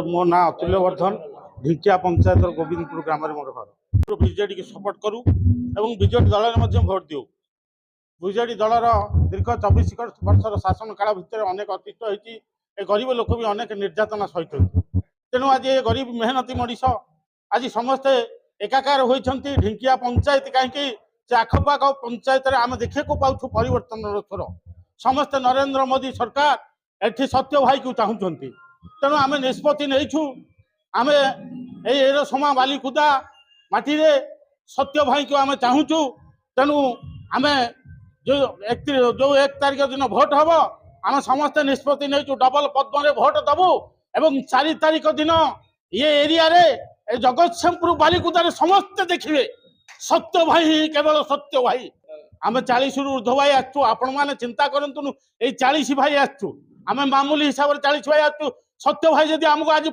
मो ना अतुल्य वर्धन ढिंकिया पंचायत गोविंदपुर ग्राम मोर घर बीजेडी की सपोर्ट करूँ और बीजेडी दल में भोट दिउ। बीजेडी दलर दीर्घ 24 वर्षर शासन काल भितर अनेक अतीत होती गरीब लोक भी अनेक निर्यातना सही तेणु आज ये गरीब मेहनती मनीष आज समस्ते एकाकार होती ढिंकिया पंचायत कहीं आखपाख पंचायत आम देखा पाऊँ परिवर्तन थर समस्ते नरेंद्र मोदी सरकार एठी सत्य भाई को चाहते तेणु आम निष्पत्ति नहीं आम एरसमा बालिकुदा माटी सत्य भाई को आम चाहूँ तेणु आम जो 1 तारिख दिन भोट हम आम समस्ते निष्पत्ति नहीं डबल पद्म भोट दबू एवं 4 तारिख दिन ये एरिया रे जगतसिंहपुर बालिकुदार समस्ते देखिए सत्य भाई केवल सत्य भाई आम 40 रु ऊर्ध्व भाई आसु आपण मैंने चिंता करूँ ये 40 भाई आसु आम मामूली हिसाब से 40 भाई आसु सत्य भाई जदि आमको आज